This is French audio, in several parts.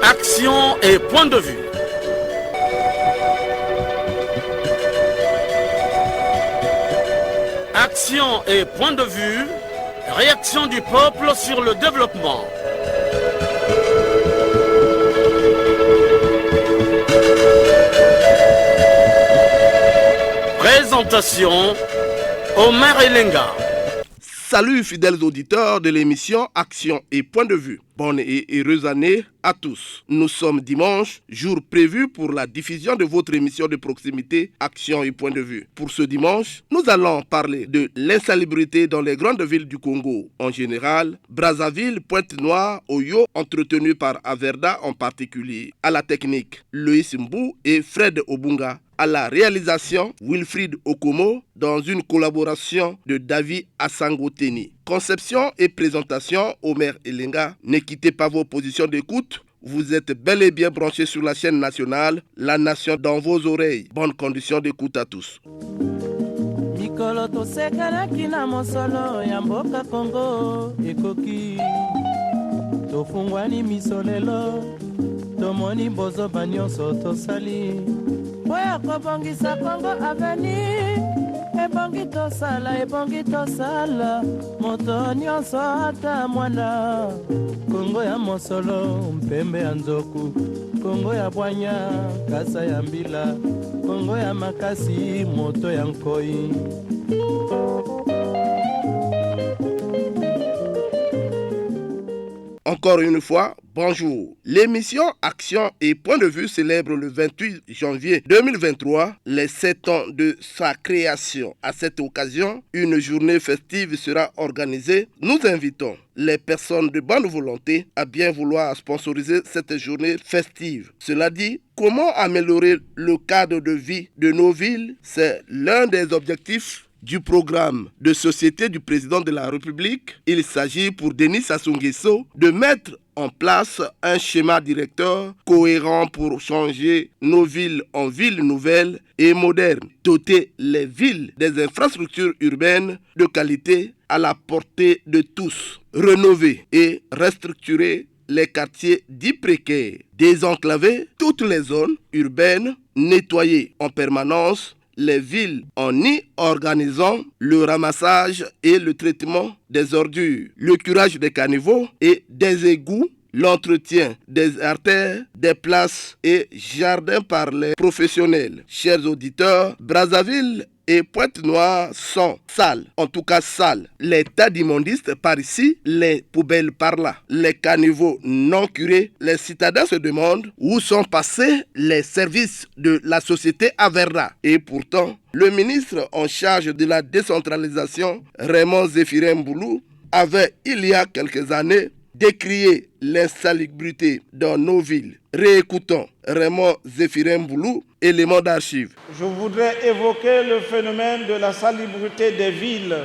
Action et point de vue. Action et point de vue. Réaction du peuple sur le développement. Présentation, Omer Elenga. Salut fidèles auditeurs de l'émission Action et Point de Vue. Bonne et heureuse année à tous. Nous sommes dimanche, jour prévu pour la diffusion de votre émission de proximité Action et Point de Vue. Pour ce dimanche, nous allons parler de l'insalubrité dans les grandes villes du Congo en général, Brazzaville, Pointe-Noire, Oyo, entretenu par Averda en particulier. À la technique, Loïs Mbou et Fred Obunga. À la réalisation, Wilfried Okomo, dans une collaboration de David Assangoteni. Conception et présentation, Omer Elenga. Ne quittez pas vos positions d'écoute. Vous êtes bel et bien branchés sur la chaîne nationale, La Nation dans vos oreilles. Bonne condition d'écoute à tous. Mikolo tosekalaki na mosolo ya mboka Kongo ekoki tofungwani misolelo tomoni bozoba nyonso tosali oya kobongisa Kongo aveni ebongi tosala moto nyonso ata mwana Kongo ya mosolo mpembe ya nzoku Kongo ya bwanya kasa ya mbila Kongo ya makasi moto ya nkoi. Encore une fois, bonjour. L'émission Action et Point de Vue célèbre le 28 janvier 2023 les 7 ans de sa création. À cette occasion, une journée festive sera organisée. Nous invitons les personnes de bonne volonté à bien vouloir sponsoriser cette journée festive. Cela dit, comment améliorer le cadre de vie de nos villes? C'est l'un des objectifs du programme de société du président de la République. Il s'agit pour Denis Sassou Nguesso de mettre en place un schéma directeur cohérent pour changer nos villes en villes nouvelles et modernes, doter les villes des infrastructures urbaines de qualité à la portée de tous, rénover et restructurer les quartiers dits précaires, désenclaver toutes les zones urbaines, nettoyer en permanence les villes en y organisant le ramassage et le traitement des ordures, le curage des caniveaux et des égouts, l'entretien des artères, des places et jardins par les professionnels. Chers auditeurs, Brazzaville et Pointe-Noire sont sales, en tout cas sales. Les tas d'immondices par ici, les poubelles par là, les caniveaux non curés. Les citadins se demandent où sont passés les services de la société Averda. Et pourtant, le ministre en charge de la décentralisation, Raymond Zéphirin Mboulou, avait il y a quelques années décrié l'insalubrité dans nos villes. Réécoutons Raymond Zéphirin Mboulou, élément d'archives. Je voudrais évoquer le phénomène de la salubrité des villes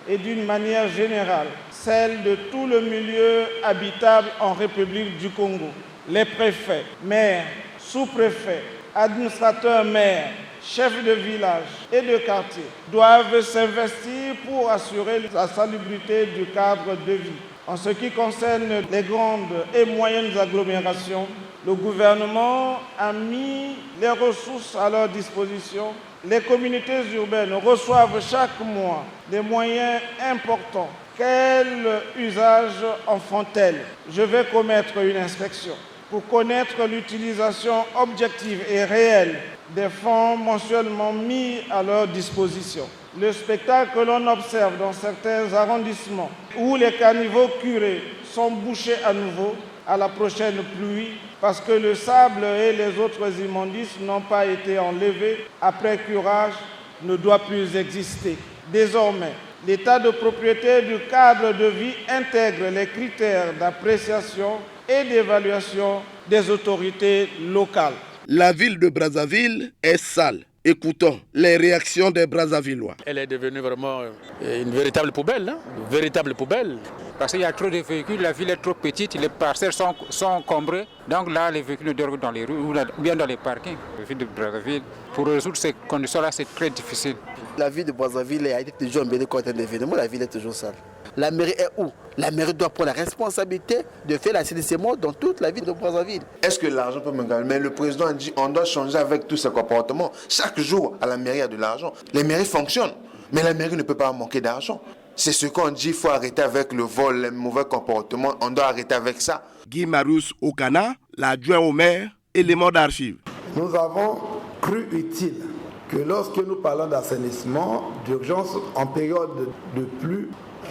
et d'une manière générale, celle de tout le milieu habitable en République du Congo. Les préfets, maires, sous-préfets, administrateurs maires, chefs de village et de quartier doivent s'investir pour assurer la salubrité du cadre de vie. En ce qui concerne les grandes et moyennes agglomérations, le gouvernement a mis les ressources à leur disposition. Les communautés urbaines reçoivent chaque mois des moyens importants. Quel usage en font-elles? Je vais commettre une inspection pour connaître l'utilisation objective et réelle des fonds mensuellement mis à leur disposition. Le spectacle que l'on observe dans certains arrondissements où les caniveaux curés sont bouchés à nouveau à la prochaine pluie parce que le sable et les autres immondices n'ont pas été enlevés après curage ne doit plus exister. Désormais, l'état de propriété du cadre de vie intègre les critères d'appréciation et d'évaluation des autorités locales. La ville de Brazzaville est sale. Écoutons les réactions des Brazzavillois. Elle est devenue vraiment une véritable poubelle. Une véritable poubelle. parce qu'il y a trop de véhicules, la ville est trop petite, les parcelles sont encombrées. Donc là, les véhicules dorment dans les rues ou bien dans les parkings. La ville de Brazzaville, pour résoudre ces conditions-là, c'est très difficile. La ville de Brazzaville a été toujours embellie quand un événement, la ville est toujours sale. La mairie est où? La mairie doit prendre la responsabilité de faire l'assainissement dans toute la ville de Brazzaville. Est-ce que l'argent peut me gagner? Mais le président a dit qu'on doit changer avec tous ces comportements. Chaque jour, à la mairie, il y a de l'argent. Les mairies fonctionnent, mais la mairie ne peut pas manquer d'argent. C'est ce qu'on dit, il faut arrêter avec le vol, les mauvais comportements. On doit arrêter avec ça. Guy Marius Okana, l'adjoint au maire, élément d'archives. Nous avons cru utile que lorsque nous parlons d'assainissement d'urgence en période de pluie,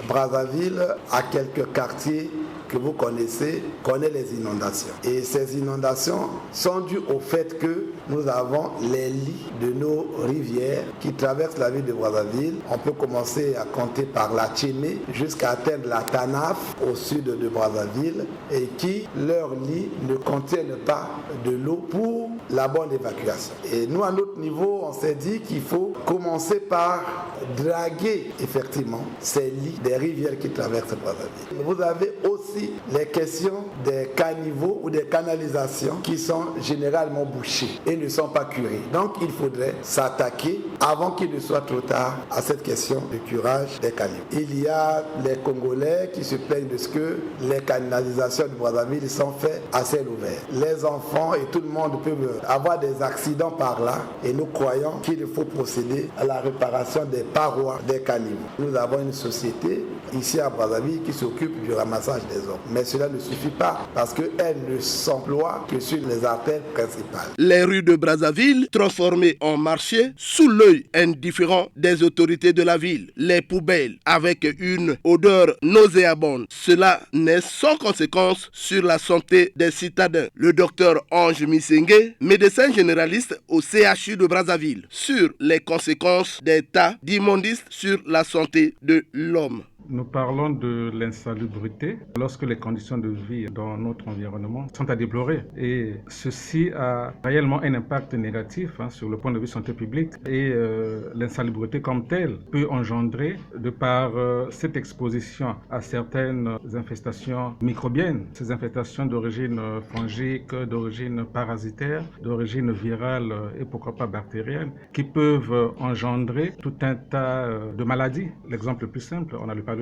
Brazzaville a quelques quartiers que vous connaissez, connaît les inondations. Et ces inondations sont dues au fait que nous avons les lits de nos rivières qui traversent la ville de Brazzaville. On peut commencer à compter par la Tchémé jusqu'à atteindre la Tanaf au sud de Brazzaville et qui, leurs lits ne contiennent pas de l'eau pour la bonne évacuation. Et nous, à notre niveau, on s'est dit qu'il faut commencer par draguer effectivement ces lits des rivières qui traversent Brazzaville. Vous avez aussi les questions des caniveaux ou des canalisations qui sont généralement bouchées et ne sont pas curées. Donc il faudrait s'attaquer avant qu'il ne soit trop tard à cette question de curage des caniveaux. Il y a les Congolais qui se plaignent de ce que les canalisations de Brazzaville sont faites à ciel ouvert. Les enfants et tout le monde peuvent avoir des accidents par là et nous croyons qu'il faut procéder à la réparation des parois des caniveaux. Nous avons une société ici à Brazzaville qui s'occupe du ramassage des eaux. Mais cela ne suffit pas parce qu'elle ne s'emploie que sur les artères principales. Les rues de Brazzaville transformées en marché sous l'œil indifférent des autorités de la ville. Les poubelles avec une odeur nauséabonde. Cela n'est sans conséquence sur la santé des citadins. Le docteur Ange Misengue, médecin généraliste au CHU de Brazzaville, sur les conséquences des tas d'immondices sur la santé de l'homme. Nous parlons de l'insalubrité lorsque les conditions de vie dans notre environnement sont à déplorer. Et ceci a réellement un impact négatif sur le point de vue santé publique. Et l'insalubrité comme telle peut engendrer, de par cette exposition à certaines infestations microbiennes, ces infestations d'origine fongique, d'origine parasitaire, d'origine virale et pourquoi pas bactérienne, qui peuvent engendrer tout un tas de maladies. L'exemple le plus simple, on a le paludisme.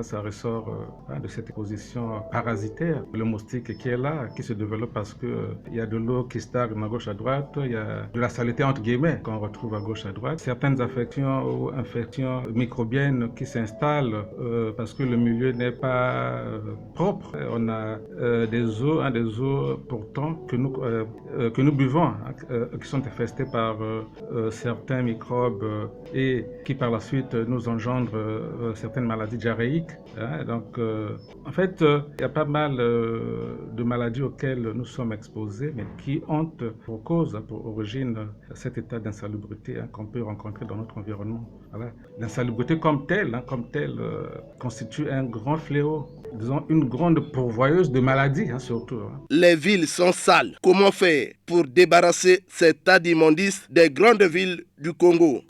Ça ressort de cette exposition parasitaire. Le moustique qui est là, qui se développe parce qu'il y a de l'eau qui stagne à gauche à droite, il y a de la saleté entre guillemets qu'on retrouve à gauche à droite. Certaines affections ou infections microbiennes qui s'installent parce que le milieu n'est pas propre. On a des eaux pourtant que nous buvons, qui sont infestées par certains microbes et qui par la suite nous engendrent certaines maladies diarrhéiques. Donc, en fait, il y a pas mal de maladies auxquelles nous sommes exposés, mais qui ont pour cause, pour origine, cet état d'insalubrité qu'on peut rencontrer dans notre environnement. Voilà. L'insalubrité comme telle constitue un grand fléau, disons une grande pourvoyeuse de maladies surtout. Les villes sont sales. Comment faire pour débarrasser ces tas d'immondices des grandes villes du Congo?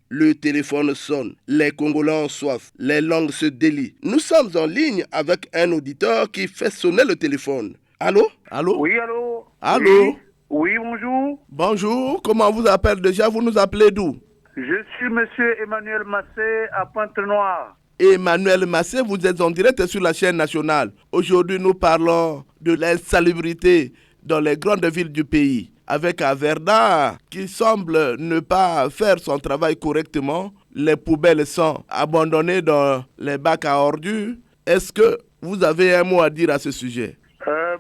Le téléphone sonne, les Congolais ont soif, les langues se délient. Nous sommes en ligne avec un auditeur qui fait sonner le téléphone. Allô? Allô? Oui, allô? Allô? Oui, bonjour. Bonjour, comment vous appelez déjà? Vous nous appelez d'où? Je suis monsieur Emmanuel Massé à Pointe-Noire. Emmanuel Massé, vous êtes en direct sur la chaîne nationale. Aujourd'hui, nous parlons de l'insalubrité dans les grandes villes du pays. Avec Averda qui semble ne pas faire son travail correctement. Les poubelles sont abandonnées dans les bacs à ordures. Est-ce que vous avez un mot à dire à ce sujet?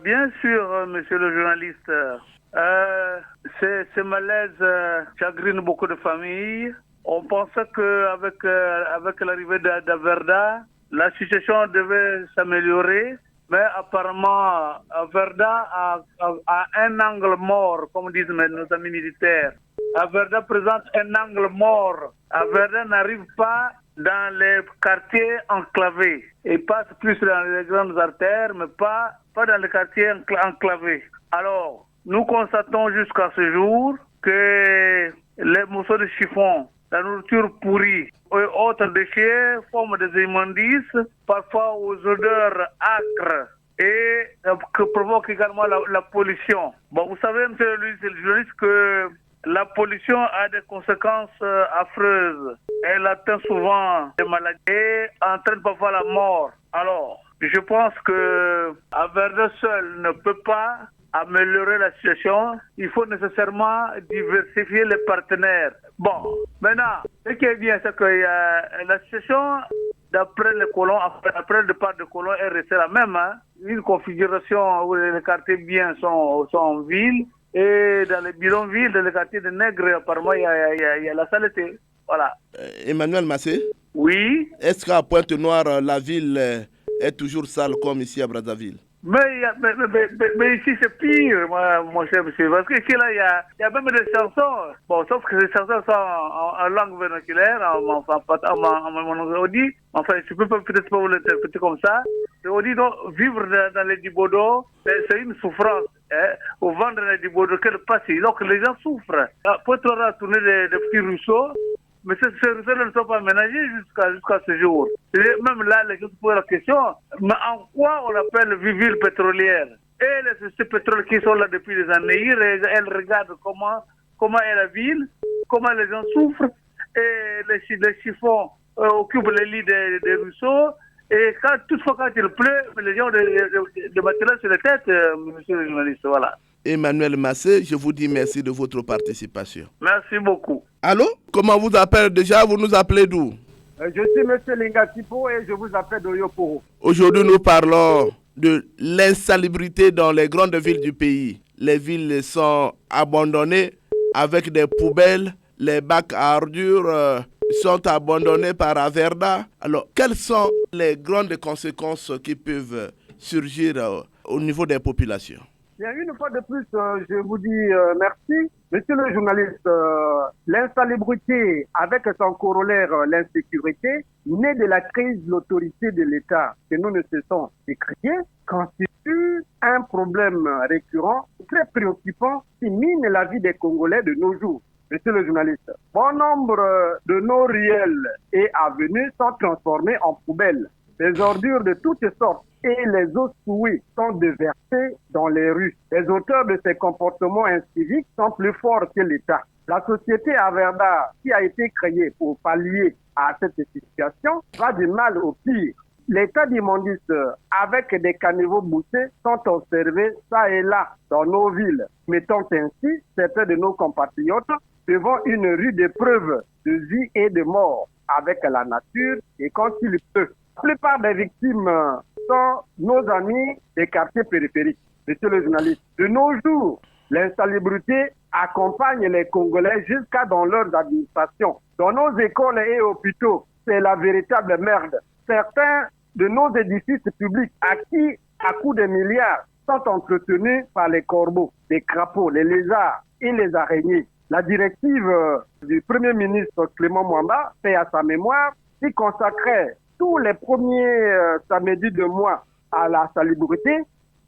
Bien sûr, monsieur le journaliste. Ces malaises chagrinent beaucoup de familles. On pensait qu'avec l'arrivée d'Averda, la situation devait s'améliorer. Mais apparemment, Averda a un angle mort, comme disent nos amis militaires. Averda présente un angle mort. Averda n'arrive pas dans les quartiers enclavés. Il passe plus dans les grandes artères, mais pas dans les quartiers enclavés. Alors, nous constatons jusqu'à ce jour que les morceaux de chiffon, la nourriture pourrie et autres déchets forment des immondices, parfois aux odeurs âcres et que provoquent également la pollution. Bon, vous savez, monsieur le journaliste, que la pollution a des conséquences affreuses. Elle atteint souvent des maladies et entraîne parfois la mort. Alors, je pense que Averda seul ne peut pas améliorer la situation. Il faut nécessairement diversifier les partenaires. Bon, maintenant, ce qui est bien, c'est que la situation, d'après les colons, après le départ des colons, est restée la même. Hein. Une configuration où les quartiers bien sont en ville. Et dans les bidonvilles, dans les quartiers de nègres, apparemment, il y a la saleté. Voilà. Emmanuel Massé? Oui. Est-ce qu'à Pointe-Noire, la ville est toujours sale comme ici à Brazzaville? Mais ici, c'est pire, mon cher monsieur. Parce qu'ici, là, il y a même des chansons. Bon, sauf que les chansons sont en langue vernaculaire, en Odi. Enfin, je peux peut-être pas vous l'interpréter comme ça. On dit donc, vivre dans les Dibodo, c'est une souffrance. Au vendre les Dibodo, quel passé. Donc, les gens souffrent. Peut-être tourner des petits ruisseaux. Mais ces ruisseaux ne sont pas aménagés jusqu'à ce jour. Et même là, les gens se posent la question, mais en quoi on appelle ville pétrolière? Et les sociétés pétrolières qui sont là depuis des années, elles regardent comment est la ville, comment les gens souffrent, et les chiffons occupent les lits des ruisseaux. Et toutefois, quand il pleut, les gens ont des matelas sur la tête, monsieur le journaliste, voilà. Emmanuel Massé, je vous dis merci de votre participation. Merci beaucoup. Allô? Comment vous appelez déjà? Vous nous appelez d'où? Je suis monsieur Lingatipo et je vous appelle d'Oyoporo. Aujourd'hui, nous parlons de l'insalubrité dans les grandes villes du pays. Les villes sont abandonnées avec des poubelles, les bacs à ordures sont abandonnés par Averda. Alors, quelles sont les grandes conséquences qui peuvent surgir au niveau des populations? Bien, une fois de plus, je vous dis merci. Monsieur le journaliste, l'insalubrité avec son corollaire, l'insécurité, née de la crise de l'autorité de l'État que nous ne cessons de crier, constitue un problème récurrent, très préoccupant, qui mine la vie des Congolais de nos jours. Monsieur le journaliste, bon nombre de nos ruelles et avenues sont transformées en poubelles. Les ordures de toutes sortes et les eaux souillées sont déversées dans les rues. Les auteurs de ces comportements inciviques sont plus forts que l'État. La société Averda, qui a été créée pour pallier à cette situation, va du mal au pire. L'état d'immondice avec des caniveaux bouchés sont observés ça et là dans nos villes, mettant ainsi certains de nos compatriotes devant une rude épreuve de vie et de mort avec la nature et quand il peut. La plupart des victimes sont nos amis des quartiers périphériques. Monsieur le journaliste, de nos jours, l'insalubrité accompagne les Congolais jusqu'à dans leurs administrations. Dans nos écoles et hôpitaux, c'est la véritable merde. Certains de nos édifices publics acquis à coût de milliards sont entretenus par les corbeaux, les crapauds, les lézards et les araignées. La directive du Premier ministre Clément Mwamba, paix à sa mémoire, qui consacrait tous les premiers samedis de mois à la salubrité,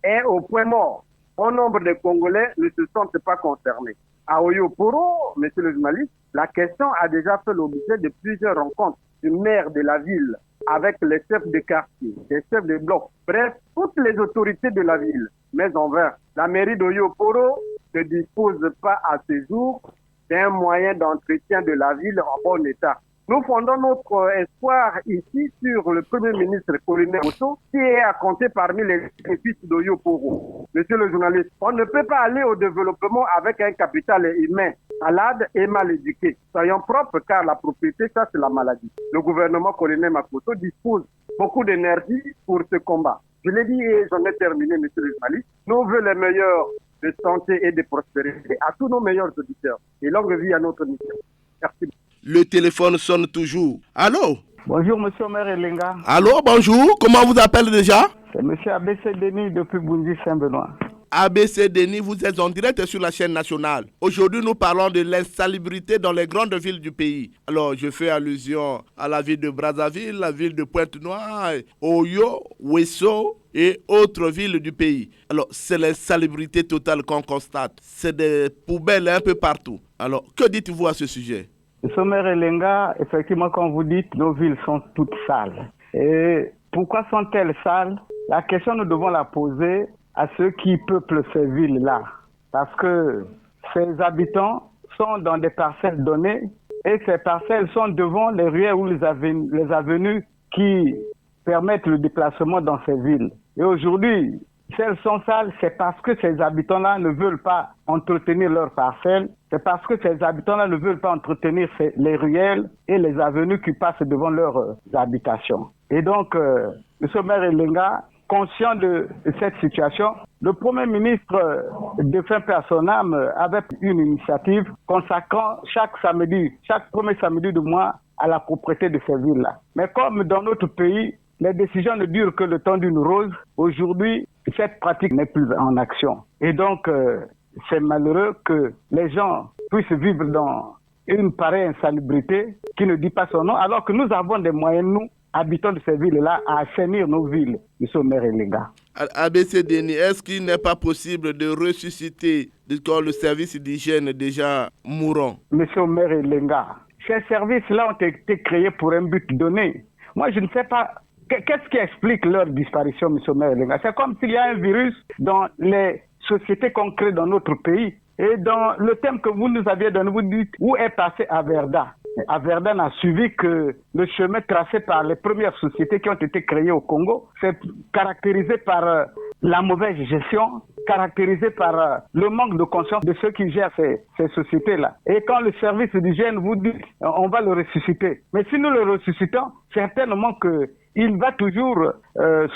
est au point mort. Bon nombre de Congolais ne se sentent pas concernés. À Oyoporo, monsieur le journaliste, la question a déjà fait l'objet de plusieurs rencontres du maire de la ville avec les chefs de quartier, les chefs de bloc, bref, toutes les autorités de la ville. Mais en vain, la mairie d'Oyoporo ne dispose pas à ce jour d'un moyen d'entretien de la ville en bon état. Nous fondons notre espoir ici sur le Premier ministre Colonel Bosso, qui est à compter parmi les bénéfices d'Oyoporo. Monsieur le journaliste, on ne peut pas aller au développement avec un capital humain malade et mal éduqué. Soyons propres car la propriété, ça c'est la maladie. Le gouvernement Colonel Makoto dispose beaucoup d'énergie pour ce combat. Je l'ai dit et j'en ai terminé, monsieur le journaliste. Nous voulons les meilleurs de santé et de prospérité à tous nos meilleurs auditeurs. Et longue vie à notre mission. Merci. Le téléphone sonne toujours. Allô? Bonjour, monsieur Maire Elenga. Allô, bonjour. Comment vous appelez déjà? C'est monsieur ABC Denis depuis Bunzi Saint-Benoît. ABC Denis, vous êtes en direct sur la chaîne nationale. Aujourd'hui, nous parlons de l'insalubrité dans les grandes villes du pays. Alors, je fais allusion à la ville de Brazzaville, la ville de Pointe-Noire, Oyo, Ouesso et autres villes du pays. Alors, c'est l'insalubrité totale qu'on constate. C'est des poubelles un peu partout. Alors, que dites-vous à ce sujet? Monsieur le maire Elenga, effectivement, comme vous dites, nos villes sont toutes sales. Et pourquoi sont-elles sales? La question, nous devons la poser à ceux qui peuplent ces villes-là. Parce que ces habitants sont dans des parcelles données et ces parcelles sont devant les ruelles ou les avenues qui permettent le déplacement dans ces villes. Et aujourd'hui, si elles sont sales, c'est parce que ces habitants-là ne veulent pas entretenir leurs parcelles. C'est parce que ces habitants-là ne veulent pas entretenir les ruelles et les avenues qui passent devant leurs habitations. Et donc, M. le maire Elenga, conscient de cette situation, le Premier ministre, défunt père son âme, avait une initiative consacrant chaque premier samedi du mois à la propreté de ces villes-là. Mais comme dans notre pays, les décisions ne durent que le temps d'une rose, aujourd'hui, cette pratique n'est plus en action. Et donc, c'est malheureux que les gens puissent vivre dans une pareille insalubrité qui ne dit pas son nom, alors que nous avons des moyens, nous, habitants de ces villes-là, à assainir nos villes, monsieur le maire Elenga. ABC Denis, est-ce qu'il n'est pas possible de ressusciter le service d'hygiène déjà mourant? Monsieur le maire Elenga, ces services-là ont été créés pour un but donné. Moi, je ne sais pas. Qu'est-ce qui explique leur disparition, monsieur le maire Elenga? C'est comme s'il y a un virus dans les sociétés qu'on crée dans notre pays. Et dans le thème que vous nous aviez donné, vous dites où est passé Averda. Averda n'a suivi que le chemin tracé par les premières sociétés qui ont été créées au Congo. C'est caractérisé par la mauvaise gestion, caractérisé par le manque de conscience de ceux qui gèrent ces sociétés-là. Et quand le service d'hygiène vous dit on va le ressusciter, mais si nous le ressuscitons, certainement qu'il va toujours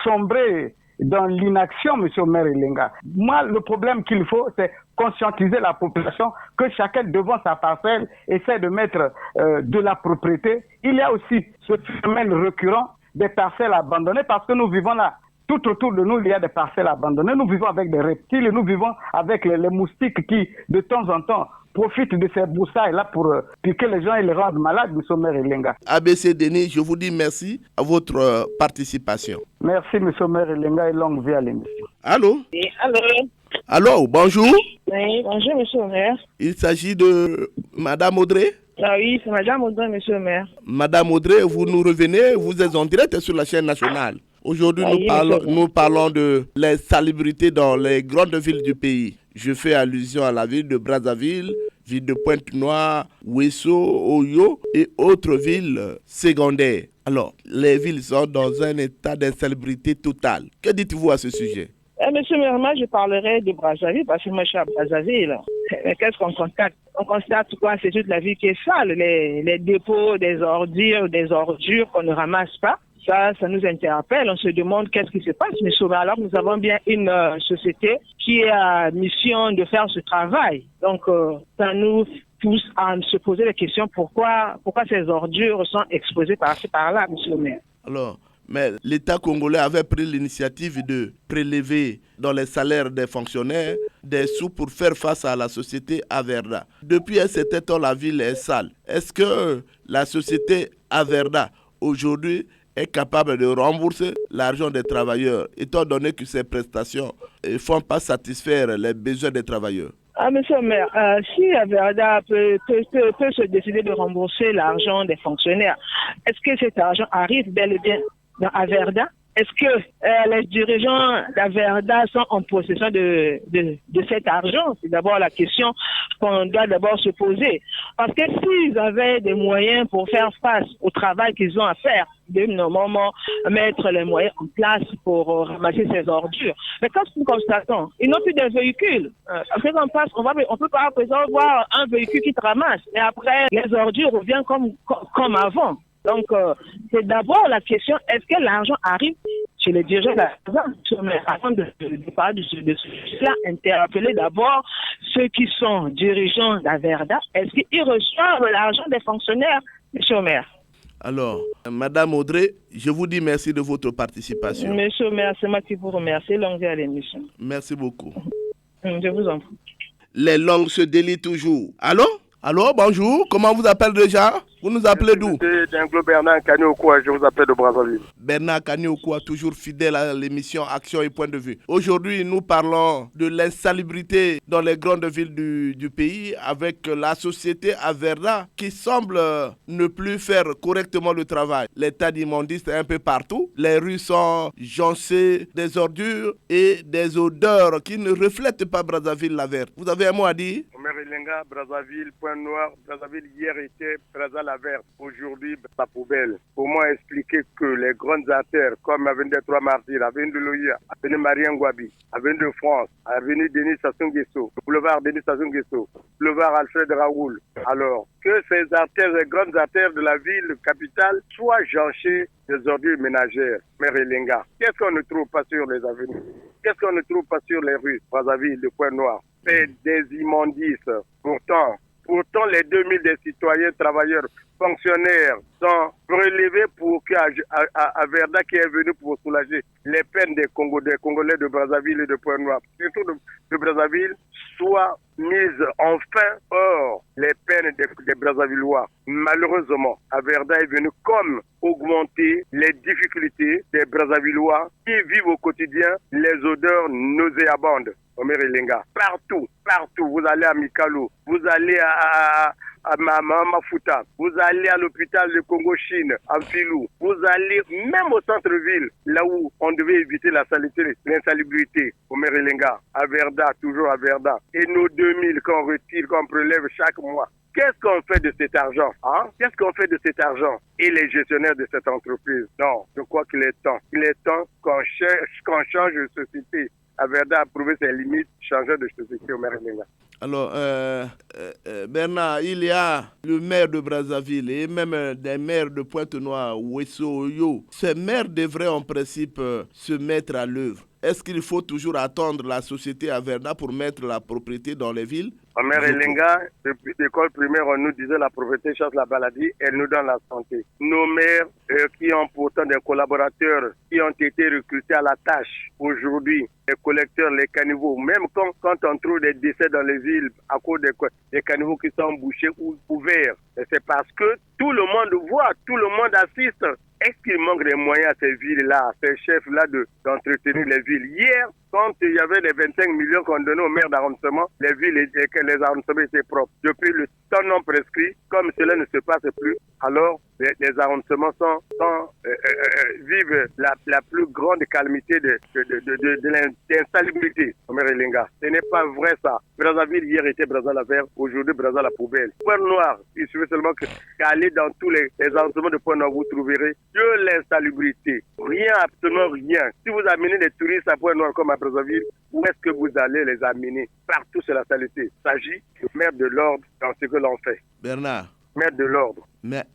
sombrer dans l'inaction, monsieur le maire Elenga. Moi, le problème qu'il faut, c'est conscientiser la population que chacun devant sa parcelle essaie de mettre de la propriété. Il y a aussi ce phénomène récurrent des parcelles abandonnées parce que nous vivons là. Tout autour de nous, il y a des parcelles abandonnées. Nous vivons avec des reptiles et nous vivons avec les moustiques qui, de temps en temps, profitent de ces broussailles-là pour piquer les gens et les rendre malades, monsieur le maire Elenga. ABC Denis, je vous dis merci à votre participation. Merci, monsieur le maire Elenga, et longue vie à l'émission. Allô? Oui, allô? Allô, bonjour. Oui, bonjour, monsieur le maire. Il s'agit de Madame Audrey? Ah oui, c'est Madame Audrey, monsieur le maire. Madame Audrey, vous nous revenez, vous êtes en direct sur la chaîne nationale. Aujourd'hui, nous parlons de l'insalubrité dans les grandes villes du pays. Je fais allusion à la ville de Brazzaville, ville de Pointe-Noire, Ouesso, Oyo et autres villes secondaires. Alors, les villes sont dans un état d'insalubrité totale. Que dites-vous à ce sujet? Monsieur le maire, moi, je parlerai de Brazzaville parce que moi, je suis à Brazzaville. Mais qu'est-ce qu'on constate? On constate quoi? C'est toute la ville qui est sale. Les dépôts, des ordures qu'on ne ramasse pas. Ça nous interpelle. On se demande qu'est-ce qui se passe, monsieur. Alors nous avons bien une société qui a mission de faire ce travail. Donc, ça nous pousse à se poser la question pourquoi ces ordures sont exposées par-ci par-là, monsieur le maire. Alors, mais l'État congolais avait pris l'initiative de prélever dans les salaires des fonctionnaires des sous pour faire face à la société Averda. Depuis un certain temps, la ville est sale. Est-ce que la société Averda, aujourd'hui, est capable de rembourser l'argent des travailleurs, étant donné que ces prestations ne font pas satisfaire les besoins des travailleurs? Monsieur le maire, si Averda peut se décider de rembourser l'argent des fonctionnaires, est-ce que cet argent arrive bel et bien dans Averda? Est-ce que les dirigeants d'Averda sont en possession de cet argent? C'est d'abord la question qu'on doit d'abord se poser. Parce que s'ils avaient des moyens pour faire face au travail qu'ils ont à faire, ils devaient normalement mettre les moyens en place pour ramasser ces ordures. Mais quand nous constatons, ils n'ont plus de véhicules. Après on peut par exemple voir un véhicule qui te ramasse, et après les ordures reviennent comme avant. Donc, c'est d'abord la question, est-ce que l'argent arrive chez les dirigeants avant de parler de cela, interpeller d'abord ceux qui sont dirigeants d'Averda. Est-ce qu'ils reçoivent l'argent des fonctionnaires, monsieur le maire? Alors, Madame Audrey, je vous dis merci de votre participation. Monsieur le maire, c'est moi qui vous remercie. Longue vie à l'émission. Merci beaucoup. Je vous en prie. Les langues se délient toujours. Allô? Allô, bonjour. Comment vous appelez déjà? Vous nous appelez d'où? D'Anglo Bernard Kaniokwa, je vous appelle de Brazzaville. Bernard Kaniokwa, toujours fidèle à l'émission Action et Point de Vue. Aujourd'hui, nous parlons de l'insalubrité dans les grandes villes du pays avec la société Averda qui semble ne plus faire correctement le travail. L'état d'immondice est un peu partout. Les rues sont jonchées des ordures et des odeurs qui ne reflètent pas Brazzaville la verte. Vous avez un mot à dire? Omer Elenga, Brazzaville, Point Noir. Brazzaville hier était Brazzaville la verte. Aujourd'hui, la poubelle. Pour moi, expliquer que les grandes artères comme Avenue des Trois Martyrs, Avenue de Loya, Avenue Marien Ngouabi, Avenue de France, Avenue Denis Sassou Nguesso, Boulevard Denis Sassou Nguesso, Boulevard Alfred Raoul. Alors, que ces artères, les grandes artères de la ville capitale soient jonchées des ordures ménagères. Mère Elenga, qu'est-ce qu'on ne trouve pas sur les avenues? Qu'est-ce qu'on ne trouve pas sur les rues? Brazzaville, le Point Noir. C'est des immondices. Pourtant, les 2000 des citoyens, travailleurs, fonctionnaires sont relevés pour qu'à Verda qui est venu pour soulager les peines des Congolais de Brazzaville et de Point Noir, surtout de Brazzaville, soient mises enfin hors les peines des Brazzavillois. Malheureusement, Averda est venu comme augmenter les difficultés des Brazzavillois qui vivent au quotidien les odeurs nauséabondes. Omer Elenga, partout, vous allez à Mikalo, vous allez à Mafuta, vous allez à l'hôpital de Congo-Chine, à Filou, vous allez même au centre-ville, là où on devait éviter la saleté, l'insalubrité, Omer Elenga, à Verda, toujours à Verda. Et nos 2000 qu'on retire, qu'on prélève chaque mois. Qu'est-ce qu'on fait de cet argent? Qu'est-ce qu'on fait de cet argent? Et les gestionnaires de cette entreprise? Non, je crois qu'il est temps. Il est temps qu'on change de société. Averda a prouvé ses limites, changer de société au maire Elenga. Alors, Bernard, il y a le maire de Brazzaville et même des maires de Pointe-Noire, Ouesso, Oyo. Ces maires devraient en principe se mettre à l'œuvre. Est-ce qu'il faut toujours attendre la société Averda pour mettre la propriété dans les villes? Omer Elenga, depuis l'école primaire, on nous disait la propriété chasse la maladie, elle nous donne la santé. Nos maires qui ont pourtant des collaborateurs qui ont été recrutés à la tâche aujourd'hui, les collecteurs, les caniveaux, même quand on trouve des décès dans les villes à cause des caniveaux qui sont bouchés ou ouverts, c'est parce que tout le monde voit, tout le monde assiste. Est-ce qu'il manque des moyens à ces villes-là, à ces chefs-là d'entretenir les villes? Hier, quand il y avait les 25 millions qu'on donnait aux maires d'arrondissement, les villes et les arrondissements étaient propres. Depuis le temps non prescrit, comme cela ne se passe plus, alors les arrondissements vivent la plus grande calamité de l'insalubrité. Omer Elenga, ce n'est pas vrai ça. Brazzaville hier était Brazzaville la verte, aujourd'hui Brazzaville la poubelle. Point Noir, il suffit seulement qu'aller dans tous les arrondissements de Point Noir, vous trouverez que l'insalubrité. Rien, absolument rien. Si vous amenez des touristes à Point Noir comme à Brazzaville, où est-ce que vous allez les amener? Partout c'est la saleté. Il s'agit de mettre de l'ordre dans ce que l'on fait. Bernard. Mettre de l'ordre.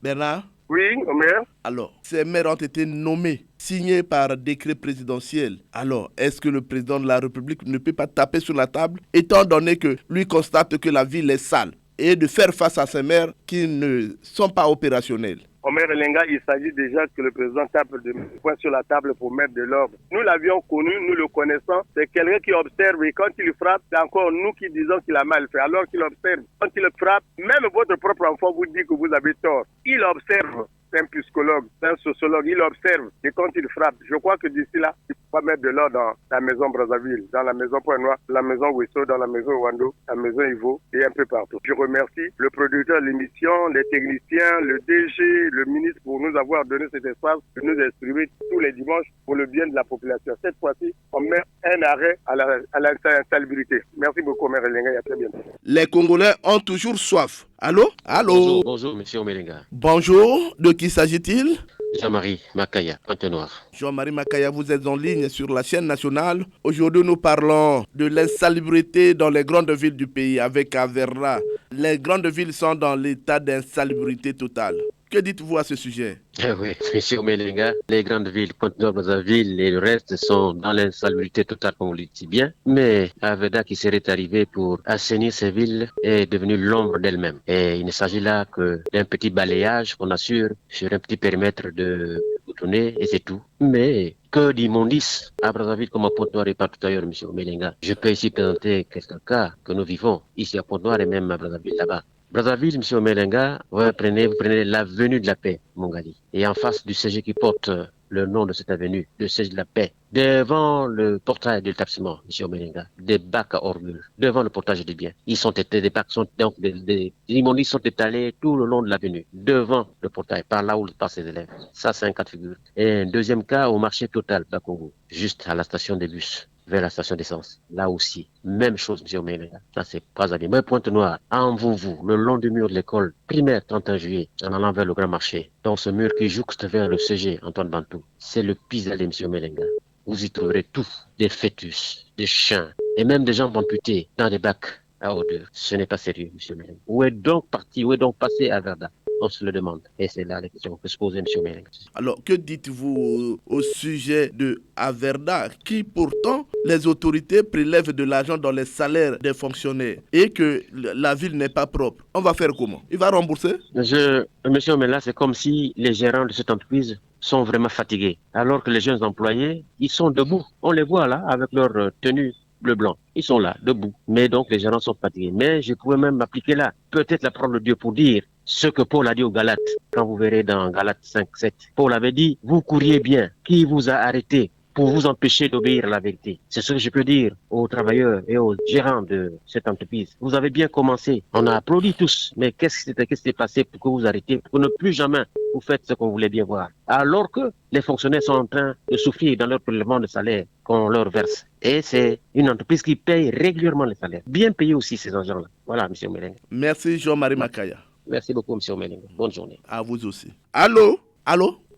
Bernard? Oui, Omer. Alors, ces maires ont été nommés, signés par décret présidentiel. Alors, est-ce que le président de la République ne peut pas taper sur la table, étant donné que lui constate que la ville est sale, et de faire face à ces maires qui ne sont pas opérationnels? Omer Elenga, il s'agit déjà que le président tape de poing sur la table pour mettre de l'ordre. Nous l'avions connu, nous le connaissons. C'est quelqu'un qui observe et quand il frappe, c'est encore nous qui disons qu'il a mal fait. Alors qu'il observe, quand il frappe, même votre propre enfant vous dit que vous avez tort. Il observe. C'est un psychologue, c'est un sociologue, il observe et quand il frappe, je crois que d'ici là, il faut mettre de l'ordre dans la maison Brazzaville, dans la maison Point Noir, la maison Ouesso, dans la maison Wando, la maison Ivo et un peu partout. Je remercie le producteur de l'émission, les techniciens, le DG, le ministre pour nous avoir donné cet espace de nous exprimer tous les dimanches pour le bien de la population. Cette fois-ci, on met un arrêt à l'insalubrité. Merci beaucoup, Omer Elenga, et à très bientôt. Les Congolais ont toujours soif. Allô? Allô? Bonjour, monsieur Omelenga. Bonjour, de qui s'agit-il? Jean-Marie Makaya, Pointe-Noire. Jean-Marie Makaya, vous êtes en ligne sur la chaîne nationale. Aujourd'hui, nous parlons de l'insalubrité dans les grandes villes du pays avec Averda. Les grandes villes sont dans l'état d'insalubrité totale. Que dites-vous à ce sujet? Oui, monsieur Omelenga, les grandes villes, Pointe-Noire, Brazzaville et le reste sont dans l'insalubrité totale, comme on le dit bien. Mais Averda qui serait arrivé pour assainir ces villes est devenu l'ombre d'elle-même. Et il ne s'agit là que d'un petit balayage qu'on assure sur un petit périmètre de boutonner et c'est tout. Mais que d'immondices à Brazzaville comme à Pointe-Noire et partout ailleurs, M. Omelenga. Je peux ici présenter quelques cas que nous vivons ici à Pointe-Noire et même à Brazzaville là-bas. Brazzaville, M. Omelenga, vous prenez l'avenue de la paix, Mongali. Et en face du CG qui porte le nom de cette avenue, le siège de la paix, devant le portail de l'établissement, M. Omelenga, des bacs à ordures, devant le portage des biens. Des bacs sont, donc, des immondices sont étalés tout le long de l'avenue, devant le portail, par là où passent les élèves. Ça, c'est un cas de figure. Et un deuxième cas au marché Total, Bakongo, juste à la station des bus, vers la station d'essence. Là aussi, même chose, M. Omelenga. Ça, c'est Brazzaville. Mais Pointe-Noire, à Mvoumvou, le long du mur de l'école primaire 31 juillet, en allant vers le grand marché, dans ce mur qui jouxte vers le CG, Antoine Bantou, c'est le pis-aller, M. Omelenga. Vous y trouverez tout, des fœtus, des chiens, et même des jambes amputées dans des bacs à odeur. Ce n'est pas sérieux, M. Omelenga. Où est donc passé Averda? On se le demande. Et c'est là la question qu'on peut se poser, M. Omelenga. Alors, que dites-vous au sujet de Averda, qui pourtant, les autorités prélèvent de l'argent dans les salaires des fonctionnaires et que la ville n'est pas propre? On va faire comment? Il va rembourser? M. Omelenga, c'est comme si les gérants de cette entreprise sont vraiment fatigués. Alors que les jeunes employés, ils sont debout. On les voit là, avec leur tenue bleu-blanc. Ils sont là, debout. Mais donc, les gérants sont fatigués. Mais je pourrais même appliquer là, peut-être la parole de Dieu pour dire ce que Paul a dit aux Galates, quand vous verrez dans Galates 5-7. Paul avait dit, vous couriez bien, qui vous a arrêté pour vous empêcher d'obéir à la vérité? C'est ce que je peux dire aux travailleurs et aux gérants de cette entreprise. Vous avez bien commencé, on a applaudi tous, mais qu'est-ce qui s'est passé pour que vous arrêtez, pour que ne plus jamais vous faites ce qu'on voulait bien voir? Alors que les fonctionnaires sont en train de souffrir dans leur prélèvement de salaire qu'on leur verse. Et c'est une entreprise qui paye régulièrement les salaires. Bien payé aussi ces agents-là. Voilà, M. Omelenga. Merci, Jean-Marie Makaya. Merci beaucoup, M. Omelenga. Bonne journée. À vous aussi. Allô?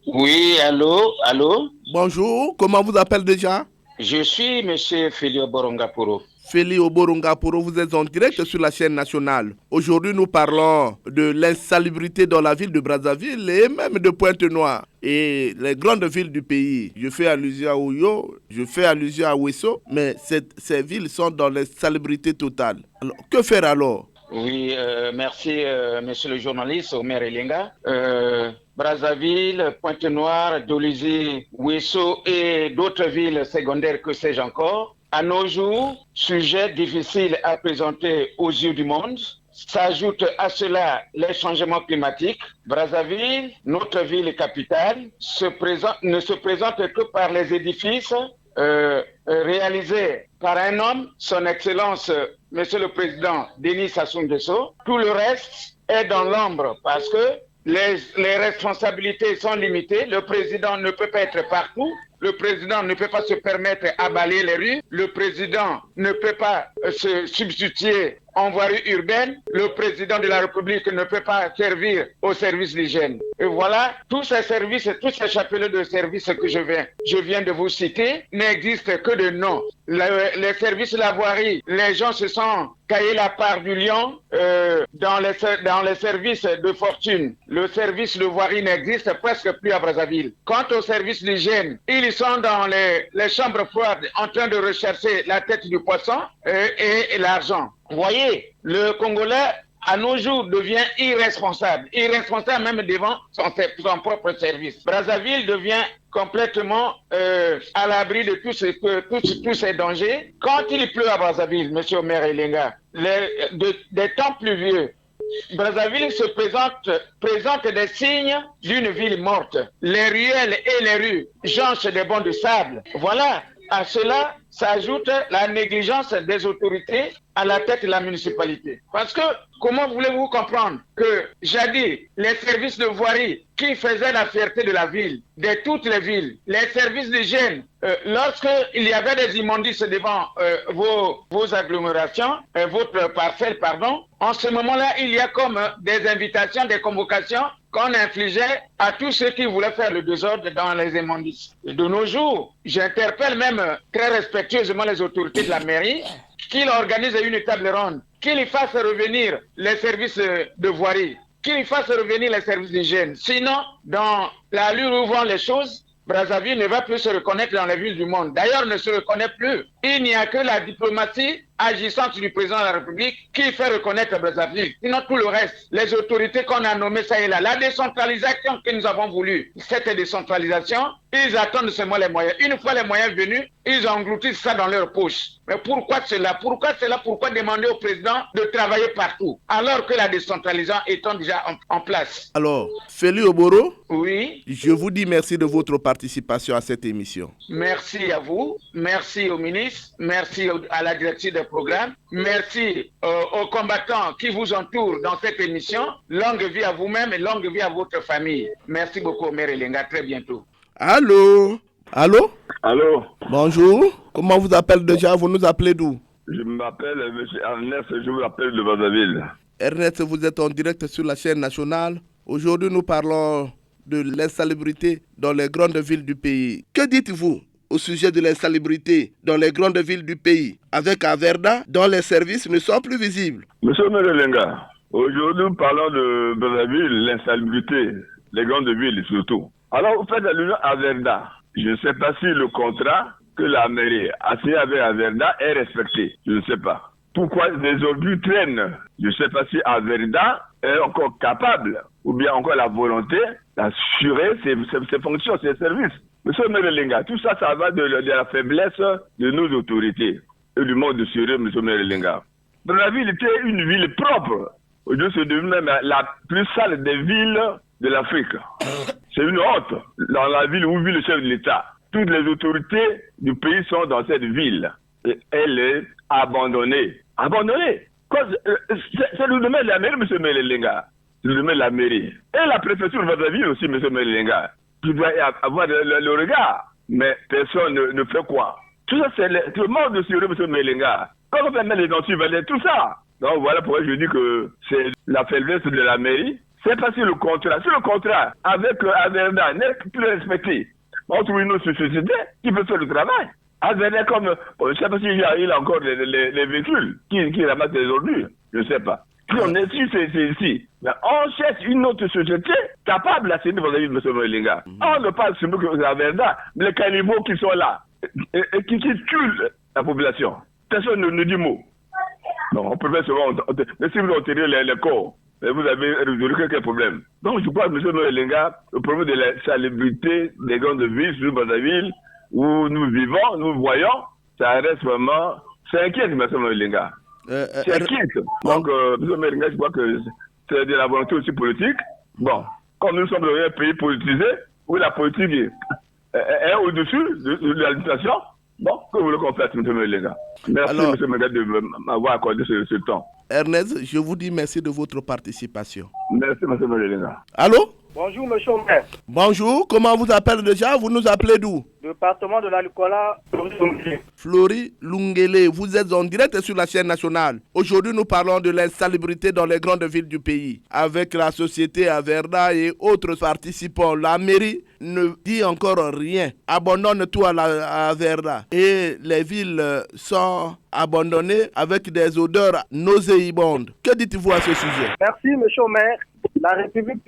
Oui, allô? Bonjour, comment vous appelez déjà? Je suis M. Félix Oborongaporo. Félix Oborongaporo, vous êtes en direct sur la chaîne nationale. Aujourd'hui, nous parlons de l'insalubrité dans la ville de Brazzaville et même de Pointe-Noire et les grandes villes du pays. Je fais allusion à Oyo, je fais allusion à Ouesso, mais ces villes sont dans l'insalubrité totale. Alors, que faire alors? Oui, merci, monsieur le journaliste Omer Elenga. Brazzaville, Pointe-Noire, Dolisie, Ouesso et d'autres villes secondaires, que sais-je encore. À nos jours, sujet difficile à présenter aux yeux du monde. S'ajoute à cela les changements climatiques. Brazzaville, notre ville capitale, ne se présente que par les édifices réalisés par un homme, son Excellence, Monsieur le Président Denis Sassou Nguesso. Tout le reste est dans l'ombre parce que les responsabilités sont limitées. Le président ne peut pas être partout. Le président ne peut pas se permettre à balayer les rues. Le président ne peut pas se substituer en voirie urbaine. Le président de la République ne peut pas servir au service d'hygiène. Et voilà, tous ces services, tous ces chapelets de services que je viens de vous citer n'existent que de nom. Les services de la voirie, les gens se sont caillés la part du lion dans les services de fortune. Le service de voirie n'existe presque plus à Brazzaville. Quant au service d'hygiène, ils sont dans les chambres froides en train de rechercher la tête du poisson et l'argent. Vous voyez, le Congolais, à nos jours, devient irresponsable même devant son propre service. Brazzaville devient complètement à l'abri de tous ces dangers. Quand il pleut à Brazzaville, M. Omer Elenga, des temps pluvieux, Brazzaville se présente des signes d'une ville morte. Les ruelles et les rues jonchent des bancs de sable. Voilà, à cela s'ajoute la négligence des autorités à la tête de la municipalité. Parce que, comment voulez-vous comprendre que jadis, les services de voirie qui faisaient la fierté de la ville, de toutes les villes, les services d'hygiène, lorsqu'il y avait des immondices devant vos agglomérations, votre parcelle, pardon, en ce moment-là, il y a comme des invitations, des convocations qu'on infligeait à tous ceux qui voulaient faire le désordre dans les immondices. De nos jours, j'interpelle même très respectueusement les autorités de la mairie qu'ils organisent une table ronde, qu'ils fassent revenir les services de voirie, qu'ils fassent revenir les services d'hygiène. Sinon, dans l'allure où vont les choses, Brazzaville ne va plus se reconnaître dans les villes du monde. D'ailleurs, ne se reconnaît plus. Il n'y a que la diplomatie agissante du président de la République qui fait reconnaître Brazzaville. Sinon, tout le reste, les autorités qu'on a nommées, ça et là, la décentralisation que nous avons voulu, cette décentralisation, ils attendent seulement les moyens. Une fois les moyens venus, ils engloutissent ça dans leur poche. Mais pourquoi cela? Pourquoi demander au président de travailler partout, alors que la décentralisation étant déjà en place? Alors, Félix Oboro, oui. Je vous dis merci de votre participation à cette émission. Merci à vous, merci au ministre, merci à la directrice des programmes, merci aux combattants qui vous entourent dans cette émission. Longue vie à vous-même et longue vie à votre famille. Merci beaucoup, Mère Elenga. Très bientôt. Allô? Allô? Allô? Bonjour. Comment vous appelez déjà? Vous nous appelez d'où? Je m'appelle M. Ernest, je vous appelle de Brazzaville. Ernest, vous êtes en direct sur la chaîne nationale. Aujourd'hui, nous parlons de l'insalubrité dans les grandes villes du pays. Que dites-vous au sujet de l'insalubrité dans les grandes villes du pays, avec Averda, dont les services ne sont plus visibles? Monsieur Merelenga, aujourd'hui, nous parlons de Brazzaville, l'insalubrité, les grandes villes surtout. Alors, vous faites allusion à Averda. Je ne sais pas si le contrat que la mairie a signé avec Averda est respecté. Je ne sais pas. Pourquoi les ordures traînent? Je ne sais pas si Averda est encore capable, ou bien encore la volonté d'assurer ses fonctions, ses services. Monsieur Merelenga, tout ça, ça va de la faiblesse de nos autorités et du monde sérieux, monsieur Merelenga. Brazzaville était une ville propre. Aujourd'hui, c'est devenu même la plus sale des villes de l'Afrique. C'est une honte dans la ville où vit le chef de l'État. Toutes les autorités du pays sont dans cette ville. Et elle est abandonnée. Abandonnée. C'est le domaine de la mairie, M. Merelenga. C'est le domaine de la mairie. Et la préfecture de Brazzaville aussi, M. Merelenga. Tu dois avoir le regard. Mais personne ne fait quoi? Tout ça, c'est le monde sérieux, M. Merelenga. Quand on fait mettre les dentures, tout ça. Donc voilà pourquoi je dis que c'est la faiblesse de la mairie. C'est parce que le contrat avec Averda n'est plus respecté, on trouve une autre société qui peut faire le travail. Averda, comme, je ne sais pas s'il y a encore les véhicules qui ramassent les ordures, je ne sais pas. Si on est ici, c'est ici. Mais on cherche une autre société capable d'assainir vos avis, M. Merelenga. On ne parle seulement que Averda, les cannibaux qui sont là, et qui tuent la population. Personne ne dit mot. Non, on peut faire souvent, mais si vous enterrez les corps, vous avez résolu quelques problèmes. Donc je crois, M. Merelenga, le problème de la salubrité des grandes villes, sur Brazzaville, où nous vivons, nous voyons, ça reste vraiment, c'est inquiète, M. Merelenga. C'est inquiète. Donc, M. Merelenga, je crois que c'est de la volonté aussi politique. Bon, comme nous sommes dans un pays politisé, où la politique est au-dessus de l'administration, bon, que vous le complète, M. Merelenga. Merci, M. Merelenga, de m'avoir accordé ce temps. Ernest, je vous dis merci de votre participation. Merci, M. Merelenga. Allô? Bonjour, monsieur le maire. Bonjour, comment vous appelez déjà? Vous nous appelez d'où? Département de la Lukola, Flori Lungele, vous êtes en direct sur la chaîne nationale. Aujourd'hui, nous parlons de l'insalubrité dans les grandes villes du pays. Avec la société Averda et autres participants, la mairie ne dit encore rien. Abandonne tout à Averda. Et les villes sont abandonnées avec des odeurs nauséabondes. Que dites-vous à ce sujet? Merci, monsieur le maire. La République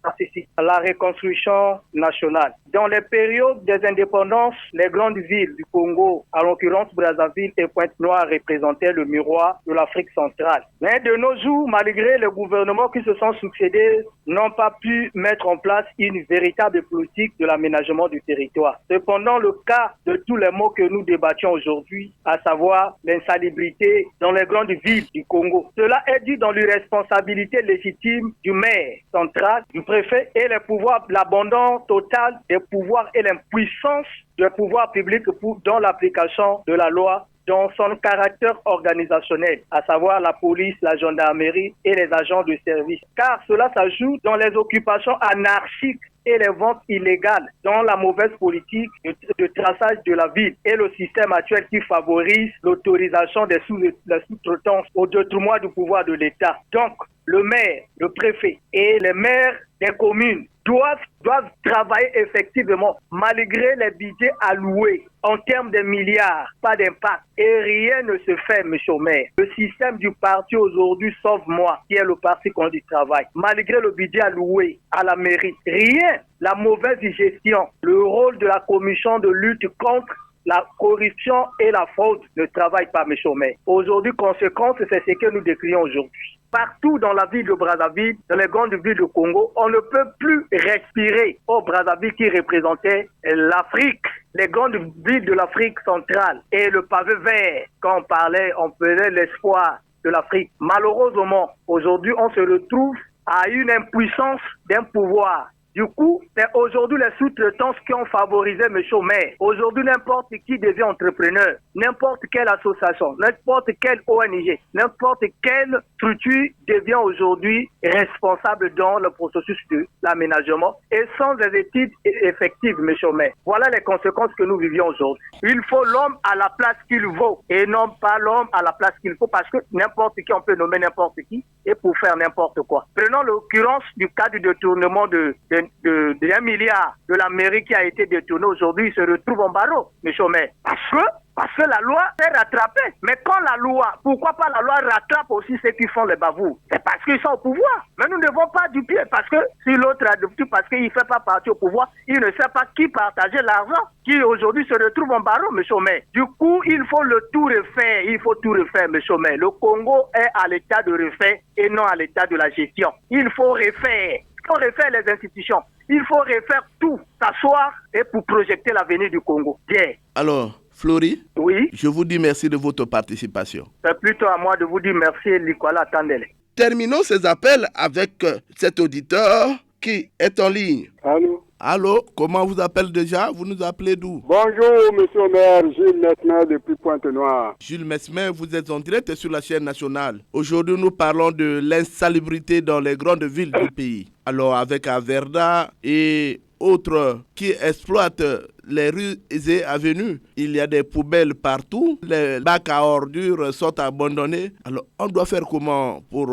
participe à la reconstruction nationale. Dans les périodes des indépendances, les grandes villes du Congo, en l'occurrence Brazzaville et Pointe-Noire, représentaient le miroir de l'Afrique centrale. Mais de nos jours, malgré les gouvernements qui se sont succédés, n'ont pas pu mettre en place une véritable politique de l'aménagement du territoire. Cependant, le cas de tous les maux que nous débattions aujourd'hui, à savoir l'insalubrité dans les grandes villes du Congo, cela est dû dans l'irresponsabilité légitime du maire central, du préfet et les pouvoirs, l'abandon total des pouvoirs et l'impuissance des pouvoirs publics dans l'application de la loi dans son caractère organisationnel, à savoir la police, la gendarmerie et les agents de service. Car cela s'ajoute dans les occupations anarchiques et les ventes illégales, dans la mauvaise politique de traçage de la ville et le système actuel qui favorise l'autorisation des sous-traitances au détriment du pouvoir de l'État. Donc, le maire, le préfet et les maires des communes doivent travailler effectivement malgré les budgets alloués en termes de milliards, pas d'impact. Et rien ne se fait, monsieur le maire. Le système du parti aujourd'hui, sauf moi, qui est le parti contre du travail, malgré le budget alloué à la mairie, rien. La mauvaise gestion, le rôle de la commission de lutte contre la corruption et la fraude ne travaillent pas, mes chers maires. Aujourd'hui, conséquence, c'est ce que nous décrions aujourd'hui. Partout dans la ville de Brazzaville, dans les grandes villes du Congo, on ne peut plus respirer. Au Brazzaville qui représentait l'Afrique, les grandes villes de l'Afrique centrale et le pavé vert. Quand on parlait, on faisait l'espoir de l'Afrique. Malheureusement, aujourd'hui, on se retrouve à une impuissance d'un pouvoir. Du coup, c'est aujourd'hui les sous-traitances qui ont favorisé M. Maire. Aujourd'hui, n'importe qui devient entrepreneur, n'importe quelle association, n'importe quelle ONG, n'importe quelle structure devient aujourd'hui responsable dans le processus de l'aménagement et sans des études effectives, M. Maire. Voilà les conséquences que nous vivions aujourd'hui. Il faut l'homme à la place qu'il vaut et non pas l'homme à la place qu'il faut parce que n'importe qui, on peut nommer n'importe qui et pour faire n'importe quoi. Prenons l'occurrence du cas du détournement de 1 milliard de la mairie qui a été détourné aujourd'hui, il se retrouve en barreau, M. Maire. Parce que la loi est rattrapée. Mais quand la loi, pourquoi pas la loi rattrape aussi ceux qui font les bavures? C'est parce qu'ils sont au pouvoir. Mais nous ne devons pas du pied parce que si l'autre adopte, parce qu'il ne fait pas partie au pouvoir, il ne sait pas qui partageait l'argent, qui aujourd'hui se retrouve en barreau, M. Maire. Du coup, il faut le tout refaire. Il faut tout refaire, M. Maire. Le Congo est à l'état de refaire et non à l'état de la gestion. Il faut refaire. Il faut refaire les institutions. Il faut refaire tout, s'asseoir et pour projeter l'avenir du Congo. Bien. Alors, Flory, oui, je vous dis merci de votre participation. C'est plutôt à moi de vous dire merci, Nicolas Tandele. Terminons ces appels avec cet auditeur qui est en ligne. Allô? Allô, comment vous appelez déjà? Vous nous appelez d'où? Bonjour, monsieur le maire, Jules Mesmer depuis Pointe-Noire. Jules Mesmer, vous êtes en direct sur la chaîne nationale. Aujourd'hui, nous parlons de l'insalubrité dans les grandes villes du pays. Alors, avec Averda et autres qui exploitent les rues et avenues, il y a des poubelles partout, les bacs à ordures sont abandonnés. Alors, on doit faire comment pour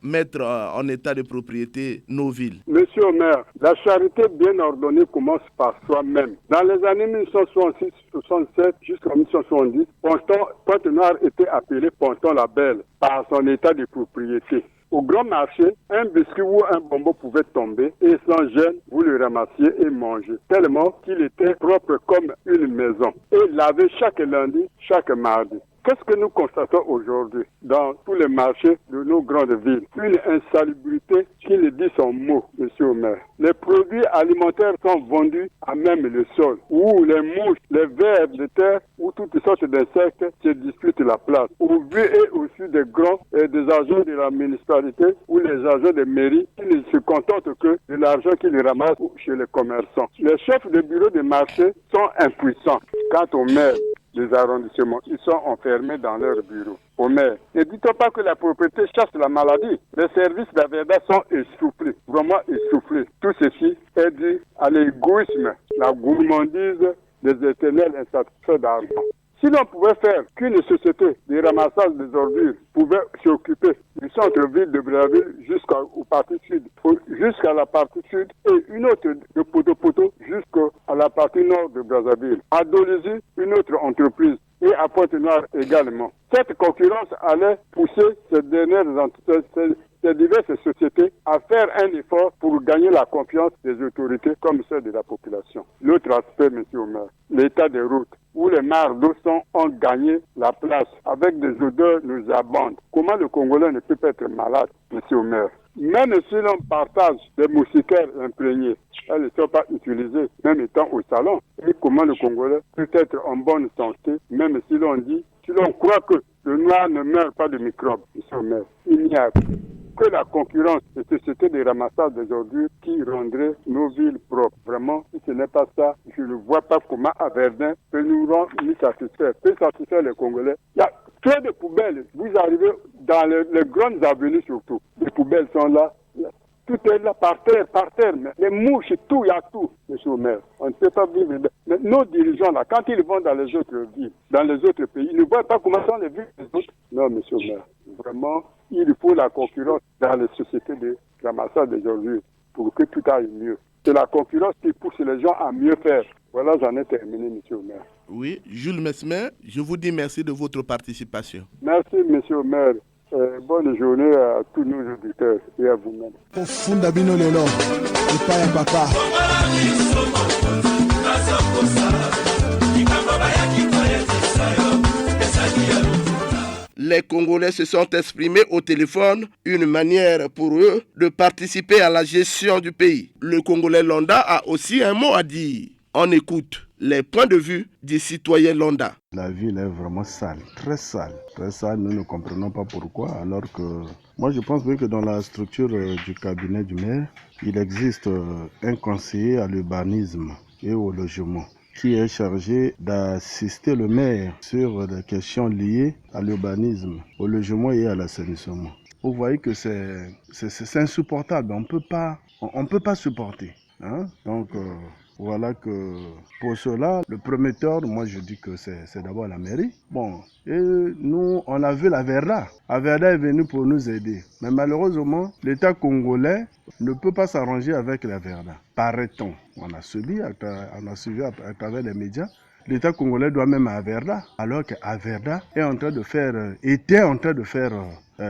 mettre en état de propriété nos villes? Monsieur le maire, la charité bien ordonnée commence par soi-même. Dans les années 1966-67 jusqu'en 1970, Pointe-Noire était appelé Ponton-la-Belle par son état de propriété. Au grand marché, un biscuit ou un bonbon pouvait tomber et sans gêne, vous le ramassiez et mangez. Tellement qu'il était propre comme une maison et lavé chaque lundi, chaque mardi. Qu'est-ce que nous constatons aujourd'hui dans tous les marchés de nos grandes villes? Une insalubrité qui ne dit son mot, monsieur le maire. Les produits alimentaires sont vendus à même le sol, où les mouches, les vers de terre, où toutes sortes d'insectes se disputent la place. Au vu et au su des grands et des agents de la municipalité ou les agents des mairies qui ne se contentent que de l'argent qu'ils ramassent chez les commerçants. Les chefs de bureau des marchés sont impuissants. Quant aux maires des arrondissements, ils sont enfermés dans leurs bureaux. Au maire, ne dites pas que la propriété chasse la maladie. Les services d'Averda sont essoufflés, vraiment essoufflés. Tout ceci est dû à l'égoïsme, la gourmandise des éternels insatisfaits d'argent. Si l'on pouvait faire qu'une société de ramassage des ordures pouvait s'occuper du centre-ville de Brazzaville jusqu'au partie sud, jusqu'à la partie sud et une autre de Poto-Poto jusqu'à la partie nord de Brazzaville. À Dolisie, une autre entreprise et à Pointe-Noire également. Cette concurrence allait pousser ces dernières entités, ces diverses sociétés à faire un effort pour gagner la confiance des autorités comme celle de la population. L'autre aspect, monsieur le maire, l'état des routes, où les mares d'eau ont gagné la place avec des odeurs nauséabondes. Comment le Congolais ne peut pas être malade, monsieur le maire? Même si l'on partage des moustiquaires imprégnés, elles ne sont pas utilisées, même étant au salon. Et comment le Congolais peut être en bonne santé, même si l'on croit que le noir ne meurt pas de microbes, monsieur le maire? Il n'y a que la concurrence des sociétés de ramassage des ordures qui rendrait nos villes propres. Vraiment, si ce n'est pas ça, je ne vois pas comment Averdin peut nous rendre ni satisfaire, peut satisfaire les Congolais. Il y a trop de poubelles. Vous arrivez dans les grandes avenues surtout. Les poubelles sont là. Tout est là par terre, mais les mouches, tout, il y a tout, monsieur le maire. On ne peut pas vivre. Mais nos dirigeants, là, quand ils vont dans les autres villes, dans les autres pays, ils ne voient pas comment sont les villes des autres. Non, monsieur le maire. Vraiment, il faut la concurrence dans les sociétés de ramassage des ordures pour que tout aille mieux. C'est la concurrence qui pousse les gens à mieux faire. Voilà, j'en ai terminé, monsieur le maire. Oui, Jules Mesmer, je vous dis merci de votre participation. Merci, monsieur le maire. Bonne journée à tous nos auditeurs et à vous-même. Profunda bino lelo, ipaya papa. Les Congolais se sont exprimés au téléphone, une manière pour eux de participer à la gestion du pays. Le Congolais Londa a aussi un mot à dire. On écoute les points de vue du citoyen Londa. La ville est vraiment sale, très sale. Très sale, nous ne comprenons pas pourquoi, alors que moi je pense bien que dans la structure du cabinet du maire, il existe un conseiller à l'urbanisme et au logement qui est chargé d'assister le maire sur des questions liées à l'urbanisme, au logement et à l'assainissement. Vous voyez que c'est insupportable, on peut pas supporter. Hein? Donc voilà que pour cela, le premier tort, moi je dis que c'est d'abord la mairie. Bon, et nous on a vu la Verda. La Verda est venue pour nous aider. Mais malheureusement, l'État congolais ne peut pas s'arranger avec la Verda. Paraît-on, on a suivi à travers les médias. L'État congolais doit même à Averda, alors qu'Averda était en train de faire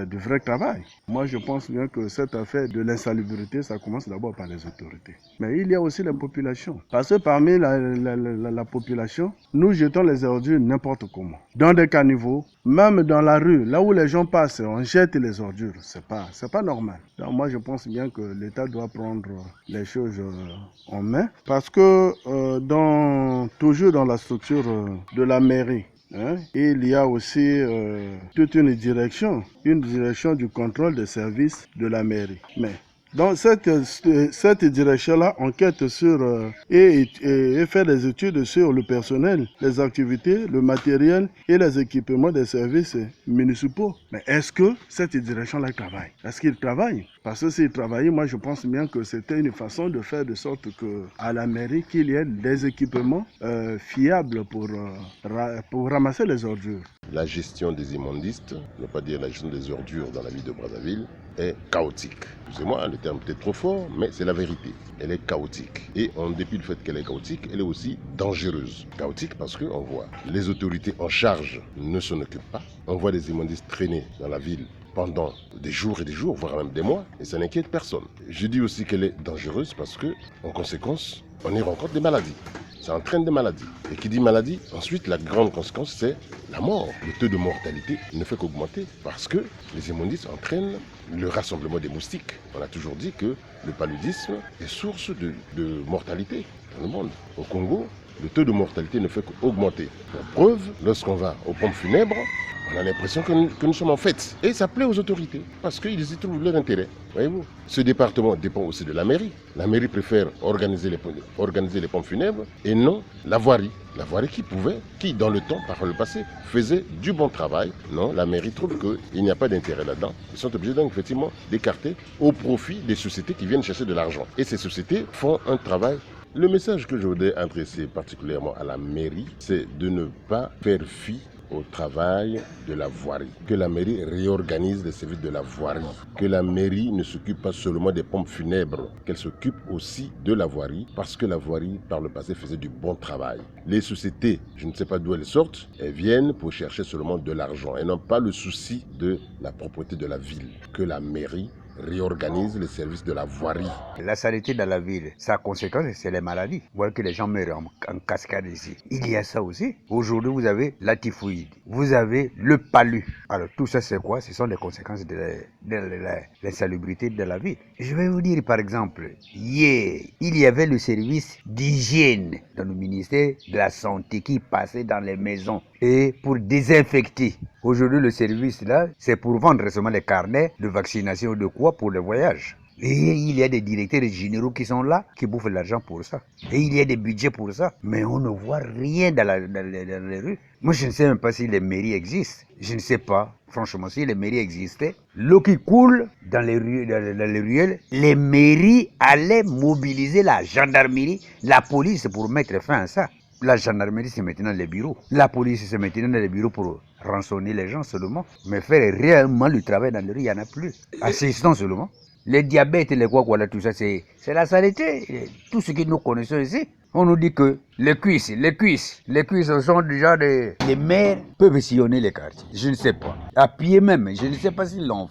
du vrai travail. Moi, je pense bien que cette affaire de l'insalubrité, ça commence d'abord par les autorités. Mais il y a aussi la population. Parce que parmi la population, nous jetons les ordures n'importe comment. Dans des caniveaux, même dans la rue, là où les gens passent, on jette les ordures. C'est pas normal. Donc moi, je pense bien que l'État doit prendre les choses en main. Parce que toujours dans la structure de la mairie, il y a aussi toute une direction du contrôle des services de la mairie. Mais dans cette direction-là, enquête sur et fait des études sur le personnel, les activités, le matériel et les équipements des services municipaux. Mais est-ce que cette direction-là travaille? Est-ce qu'il travaille? Parce que s'il travaillait, moi je pense bien que c'était une façon de faire de sorte qu'à la mairie, qu'il y ait des équipements fiables pour ramasser les ordures. La gestion des immondistes, ne pas dire la gestion des ordures dans la ville de Brazzaville, est chaotique. Excusez-moi, le terme est peut-être trop fort, mais c'est la vérité. Elle est chaotique. Et en dépit du fait qu'elle est chaotique, elle est aussi dangereuse. Chaotique parce qu'on voit les autorités en charge ne s'en occupent pas. On voit des immondistes traîner dans la ville pendant des jours et des jours, voire même des mois, et ça n'inquiète personne. Je dis aussi qu'elle est dangereuse parce que, en conséquence, on y rencontre des maladies. Ça entraîne des maladies. Et qui dit maladie, ensuite la grande conséquence c'est la mort. Le taux de mortalité ne fait qu'augmenter parce que les immondices entraînent le rassemblement des moustiques. On a toujours dit que le paludisme est source de mortalité dans le monde. Au Congo, le taux de mortalité ne fait qu'augmenter. Pour preuve, lorsqu'on va aux pompes funèbres, on a l'impression que nous sommes en fête. Et ça plaît aux autorités, parce qu'ils y trouvent leur intérêt. Voyez-vous, ce département dépend aussi de la mairie. La mairie préfère organiser les pompes funèbres et non la voirie. La voirie qui dans le temps, par le passé, faisait du bon travail. Non, la mairie trouve qu'il n'y a pas d'intérêt là-dedans. Ils sont obligés donc effectivement d'écarter au profit des sociétés qui viennent chercher de l'argent. Et ces sociétés font un travail. Le message que je voudrais adresser particulièrement à la mairie, c'est de ne pas faire fi au travail de la voirie. Que la mairie réorganise les services de la voirie. Que la mairie ne s'occupe pas seulement des pompes funèbres, qu'elle s'occupe aussi de la voirie, parce que la voirie, par le passé, faisait du bon travail. Les sociétés, je ne sais pas d'où elles sortent, elles viennent pour chercher seulement de l'argent. Elles n'ont pas le souci de la propreté de la ville. Que la mairie réorganise les services de la voirie. La saleté dans la ville, sa conséquence, c'est les maladies. Vous voyez que les gens meurent en cascade ici. Il y a ça aussi. Aujourd'hui, vous avez la typhoïde. Vous avez le palu. Alors, tout ça, c'est quoi? Ce sont les conséquences de l'insalubrité de la ville. Je vais vous dire, par exemple, hier, il y avait le service d'hygiène dans le ministère de la Santé qui passait dans les maisons et pour désinfecter. Aujourd'hui, le service là, c'est pour vendre seulement les carnets de vaccination de quoi pour le voyage. Et il y a des directeurs généraux qui sont là, qui bouffent l'argent pour ça. Et il y a des budgets pour ça. Mais on ne voit rien dans les rues. Moi, je ne sais même pas si les mairies existent. Je ne sais pas, franchement, si les mairies existaient. L'eau qui coule dans les ruelles, les mairies allaient mobiliser la gendarmerie, la police pour mettre fin à ça. La gendarmerie se mettait dans les bureaux. La police se mettait dans les bureaux pour rançonner les gens seulement. Mais faire réellement le travail dans les rues, il n'y en a plus. Assistant seulement. Les diabètes, les quoi, tout ça, c'est la saleté. Tout ce que nous connaissons ici. On nous dit que les cuisses sont déjà les maires peuvent sillonner les quartiers. Je ne sais pas. À pied même, je ne sais pas s'ils en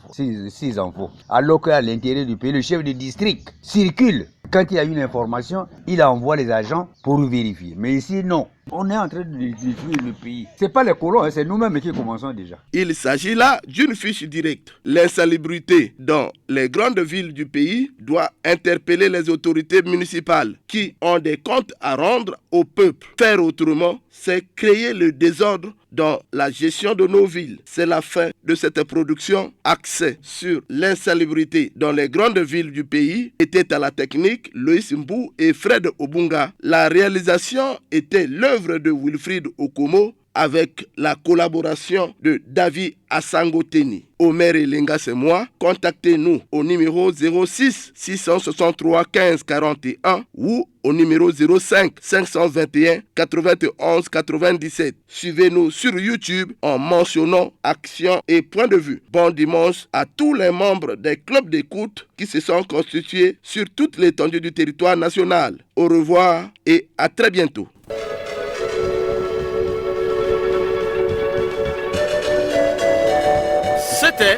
font. Alors qu'à l'intérieur du pays, le chef de district circule Quand il y a une information, il envoie les agents pour vérifier. Mais ici, non. On est en train de détruire le pays. Ce n'est pas les colons, c'est nous-mêmes qui commençons déjà. Il s'agit là d'une fiche directe. L'insalubrité dans les grandes villes du pays doit interpeller les autorités municipales qui ont des comptes à rendre au peuple. Faire autrement, c'est créer le désordre dans la gestion de nos villes. C'est la fin de cette production axée sur l'insalubrité dans les grandes villes du pays. Était à la technique Loïs Mbou et Fred Obunga. La réalisation était l'œuvre de Wilfried Okomo avec la collaboration de David Asangoteni. Omer Elenga, c'est moi. Contactez-nous au numéro 06 663 15 41 ou au numéro 05 521 91 97. Suivez-nous sur YouTube en mentionnant Action et Point de Vue. Bon dimanche à tous les membres des clubs d'écoute qui se sont constitués sur toute l'étendue du territoire national. Au revoir et à très bientôt. C'était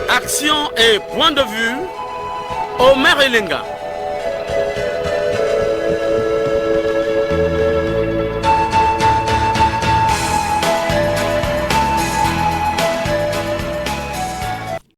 Action et Point de Vue, Omer Elenga.